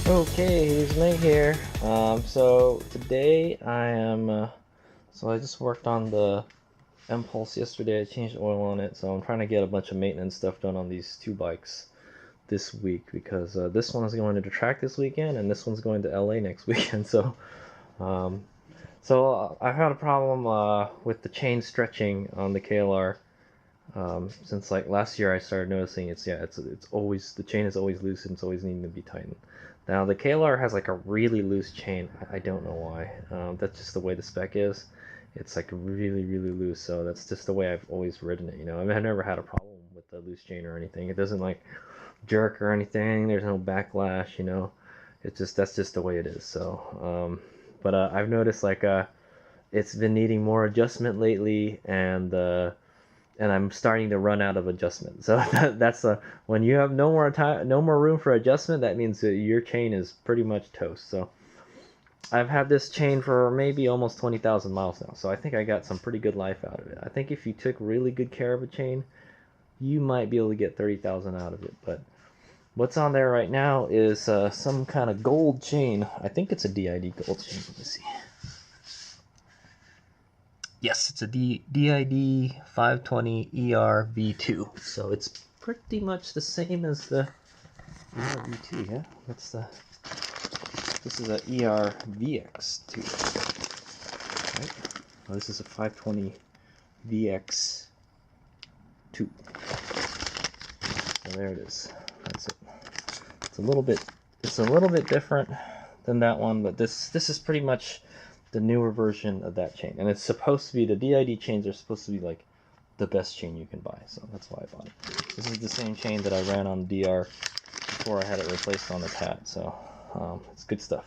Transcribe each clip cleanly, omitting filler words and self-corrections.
Okay, here's Meg here. So today I just worked on the Impulse yesterday. I changed oil on it, so I'm trying to get a bunch of maintenance stuff done on these two bikes this week because this one is going to the track this weekend and this one's going to LA next weekend. Um, I've had a problem with the chain stretching on the KLR. Since like last year I started noticing it's always, the chain is always loose and it's always needing to be tightened. Now the KLR has like a really loose chain. I don't know why. That's just the way the spec is. It's like really loose, so that's just the way I've always ridden it, you know. I mean, I've never had a problem with the loose chain or anything. It doesn't like jerk or anything. There's no backlash, you know. That's just the way it is. But I've noticed like it's been needing more adjustment lately, and I'm starting to run out of adjustment. So that's when you have no more time, no more room for adjustment, that means that your chain is pretty much toast. So I've had this chain for maybe almost 20,000 miles now. So I think I got some pretty good life out of it. I think if you took really good care of a chain, you might be able to get 30,000 out of it. But what's on there right now is some kind of gold chain. I think it's a DID gold chain. Let me see. Yes, it's a DID 520 ER V2. So it's pretty much the same as the ER V2, yeah? This is a ER VX2. Right? Oh, this is a 520 VX2. So there it is. That's it. It's a little bit different than that one, but this is pretty much the newer version of that chain, and it's supposed to be, the DID chains are supposed to be like the best chain you can buy, so that's why I bought it. This is the same chain that I ran on DR before I had it replaced on the TAT, so it's good stuff.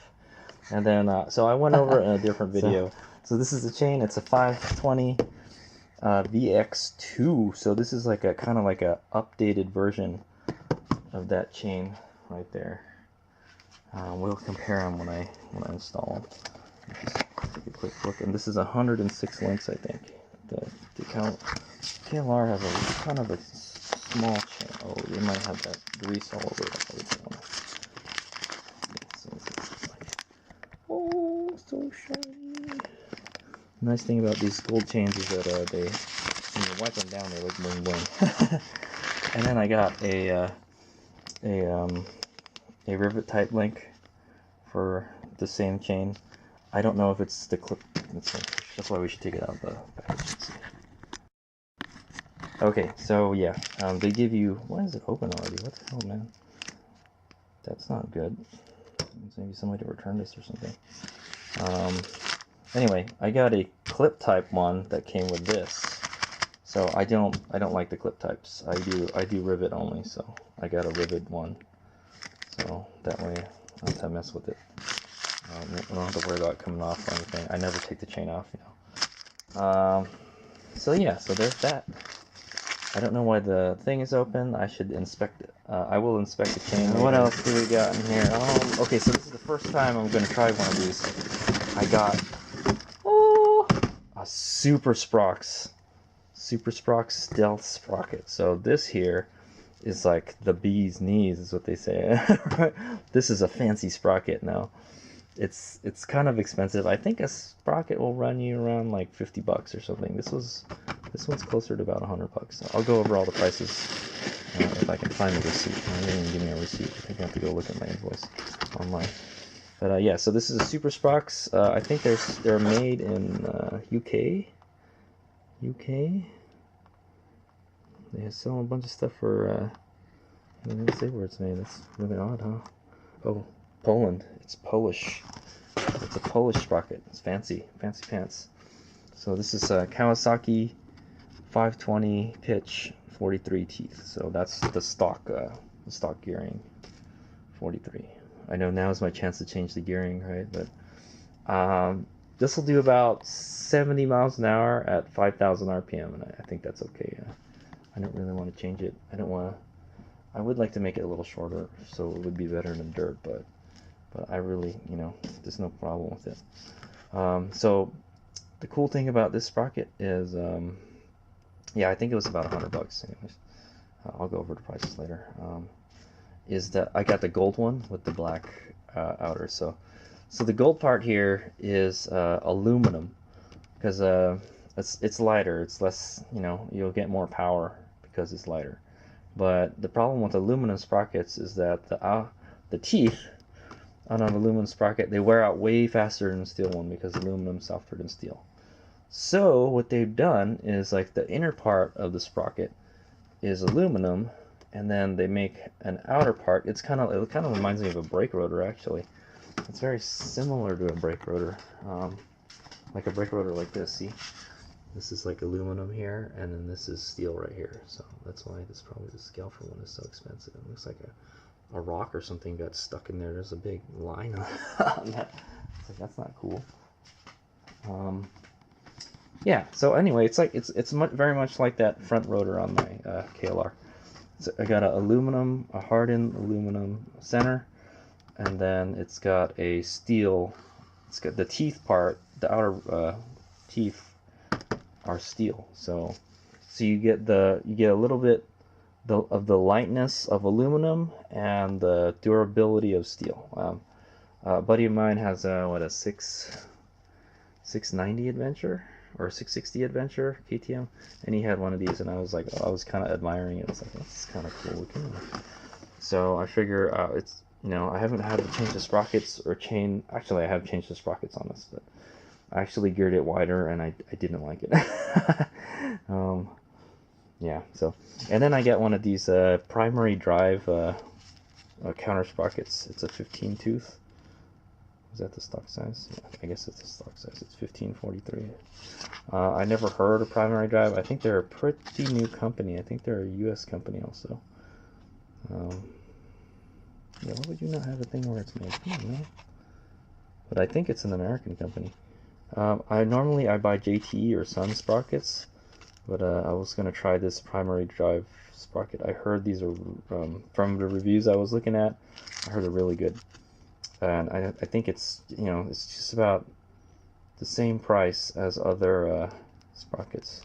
And then so I went over in a different video. So this is the chain. It's a 520 VX2. So this is like a kind of like a updated version of that chain right there. We'll compare them when I install them. Just take a quick look, and this is 106 links, I think. The KLR has a kind of a small chain. Oh, they might have that grease all over it. Oh, so shiny. Nice thing about these gold chains is that they, when you wipe them down, they look bling bling. And then I got a rivet type link for the same chain. I don't know if it's the clip. That's why we should take it out of the package. Okay, so yeah, they give you. Why is it open already? What the hell, man? That's not good. Maybe somebody returned this or something. Anyway, I got a clip type one that came with this. So I don't like the clip types. I do rivet only. So I got a rivet one. So that way I don't have to mess with it. I don't have to worry about it coming off or anything. I never take the chain off, you know. So yeah, so there's that. I don't know why the thing is open. I should inspect it. I will inspect the chain. What else do we got in here? Okay, so this is the first time I'm going to try one of these. I got a Super Sprockets Stealth Sprocket. So this here is like the bee's knees, is what they say. This is a fancy sprocket now. It's kind of expensive. I think a sprocket will run you around like 50 bucks or something. This one's closer to about 100 bucks. So I'll go over all the prices if I can find the receipt. They didn't even give me a receipt. I think I have to go look at my invoice online. But yeah, so this is a Super Sprockets. I think they're made in UK. They sell a bunch of stuff for. They didn't say where it's made. That's really odd, huh? Oh, Poland. It's Polish. It's a Polish sprocket. It's fancy pants. So this is a Kawasaki 520 pitch, 43 teeth. So that's the stock gearing, 43. I know now is my chance to change the gearing, right? But this will do about 70 miles an hour at 5,000 RPM, and I think that's okay. I don't really want to change it. I would like to make it a little shorter, so it would be better than dirt, but I really, you know, there's no problem with it. So the cool thing about this sprocket is, yeah, I think it was about 100 bucks anyways. I'll go over the prices later. Is that I got the gold one with the black outer. So the gold part here is aluminum, because it's lighter. It's less, you'll get more power because it's lighter. But the problem with aluminum sprockets is that the teeth on an aluminum sprocket, they wear out way faster than a steel one because aluminum is softer than steel. So what they've done is, like, the inner part of the sprocket is aluminum, and then they make an outer part. It kind of reminds me of a brake rotor, actually. It's very similar to a brake rotor, like a brake rotor like this. See, this is like aluminum here, and then this is steel right here. So that's why this probably the scale for one is so expensive. It looks like a rock or something got stuck in there. There's a big line on that. It's like, that's not cool. Yeah. So anyway, it's very much like that front rotor on my KLR. So I got a hardened aluminum center, and then it's got a steel. It's got the teeth part. The outer teeth are steel. So you get a little bit of the lightness of aluminum and the durability of steel. A buddy of mine has a 690 Adventure or 660 Adventure KTM, and he had one of these, and I was like, I was kind of admiring it. It's like, that's kind of cool looking. So I figure it's, I haven't had to change the sprockets or chain. Actually, I have changed the sprockets on this, but I actually geared it wider, and I didn't like it. Yeah. So, and then I got one of these primary drive counter sprockets. It's a 15 tooth. Is that the stock size? Yeah, I guess it's the stock size. It's 1543. I never heard of Primary Drive. I think they're a pretty new company. I think they're a U.S. company also. Yeah, why would you not have a thing where it's made? I don't know. But I think it's an American company. I buy JTE or Sun sprockets, but I was going to try this Primary Drive sprocket. I heard these are, from the reviews I was looking at, I heard they're really good. And I think it's, it's just about the same price as other sprockets.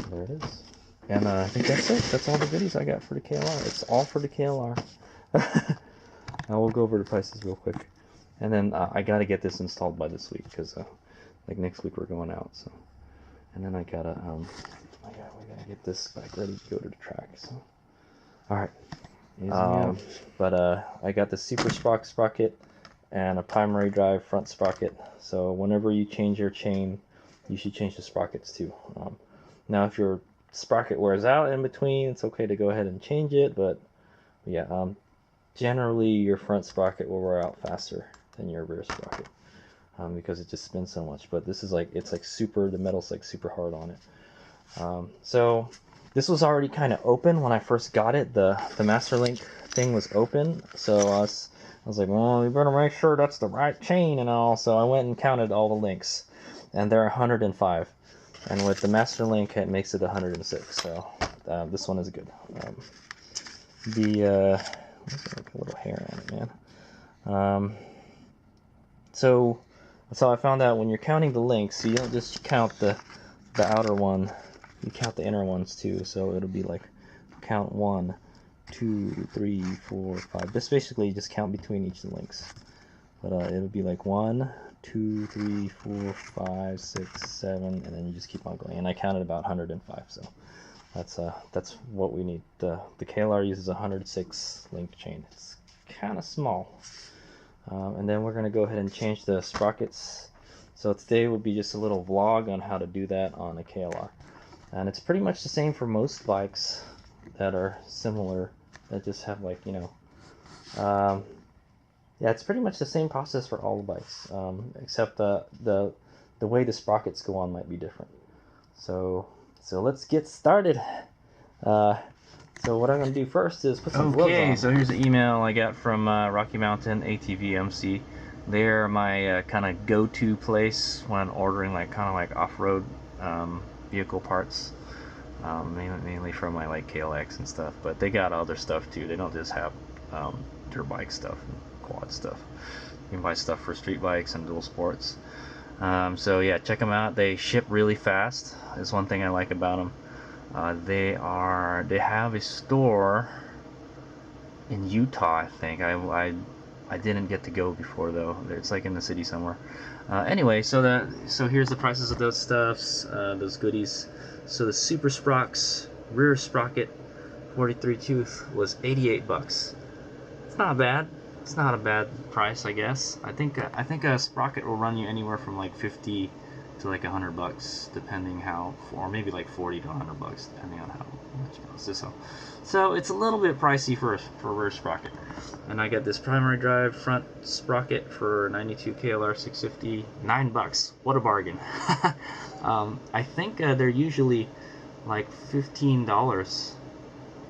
There it is. And I think that's it. That's all the goodies I got for the KLR. It's all for the KLR. Now we'll go over the prices real quick. And then I got to get this installed by this week, because like next week we're going out. So, and then we gotta get this bike ready to go to the track. So, all right. But I got the Super Sprocket and a Primary Drive front sprocket. So whenever you change your chain, you should change the sprockets too. Now if your sprocket wears out in between, it's okay to go ahead and change it. But yeah, generally your front sprocket will wear out faster than your rear sprocket, because it just spins so much. But this is the metal's like super hard on it. So this was already kind of open when I first got it. The Master Link thing was open, so I was like, well, we better make sure that's the right chain and all. So I went and counted all the links, and there are 105. And with the Master Link, it makes it 106. So this one is good. There's like a little hair on it, man. So I found out when you're counting the links, you don't just count the outer one. You count the inner ones too, so it'll be like count 1, 2, 3, 4, 5. Just basically just count between each of the links. But it'll be like 1, 2, 3, 4, 5, 6, 7, and then you just keep on going. And I counted about 105, so that's what we need. The KLR uses a 106 link chain. It's kind of small. And then we're gonna go ahead and change the sprockets. So today will be just a little vlog on how to do that on a KLR. And it's pretty much the same for most bikes that are similar, that just have yeah, it's pretty much the same process for all the bikes, except the way the sprockets go on might be different. So let's get started. So what I'm going to do first is put some gloves on. Okay, so here's the email I got from Rocky Mountain ATVMC. They're my kind of go-to place when ordering kind of off-road vehicle parts, mainly for my KLX and stuff, but they got other stuff too. They don't just have dirt bike stuff and quad stuff. You can buy stuff for street bikes and dual sports. So yeah, check them out. They ship really fast. Is one thing I like about them. They have a store in Utah, I think. I I didn't get to go before though. It's like in the city somewhere. Anyway, so here's the prices of those stuffs, those goodies. So the Super Sprox rear sprocket 43 tooth was 88 bucks. It's not bad. It's not a bad price, I guess. I think a sprocket will run you anywhere from like 50 to like 100 bucks, depending how, or maybe like 40 to 100 bucks, depending on how much it costs. So it's a little bit pricey for rear sprocket. And I got this primary drive front sprocket for 92 KLR650, $9. What a bargain! I think they're usually like $15.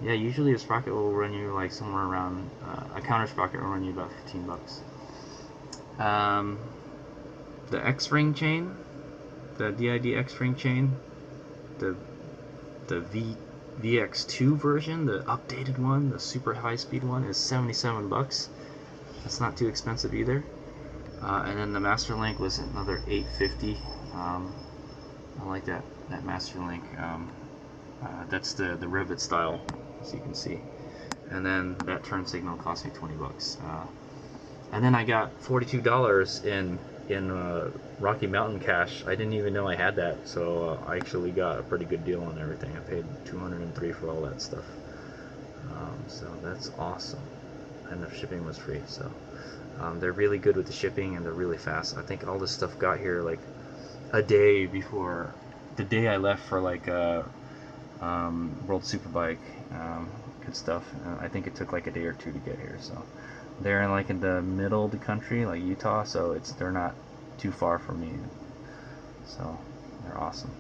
Yeah, usually a sprocket will run you like somewhere around, a counter sprocket will run you about 15 bucks. The X-ring chain, the DID X-ring chain, the VX2 version, the updated one, the super high-speed one, is 77 bucks. That's not too expensive either. And then the Master Link was another $8.50. I like that Master Link. That's the rivet style, as you can see. And then that turn signal cost me 20 bucks. And then I got $42 in Rocky Mountain Cash. I didn't even know I had that, so I actually got a pretty good deal on everything. I paid $203 for all that stuff. So that's awesome. And the shipping was free. So they're really good with the shipping, and they're really fast. I think all this stuff got here like a day before the day I left for like World Superbike. Good stuff. I think it took like a day or two to get here. So they're in the middle of the country, like Utah, so they're not too far from me. So they're awesome.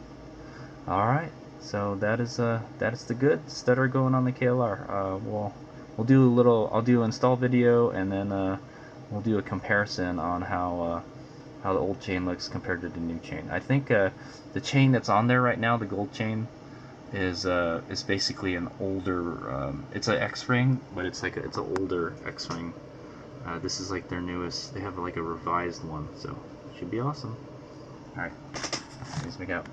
All right, so that is the goods that are going on the KLR. We'll do a little. I'll do an install video, and then we'll do a comparison on how the old chain looks compared to the new chain. I think the chain that's on there right now, the gold chain, is basically an older. It's an X-ring, but it's an older X-ring. This is like their newest. They have like a revised one, so it should be awesome. All right, let's make out.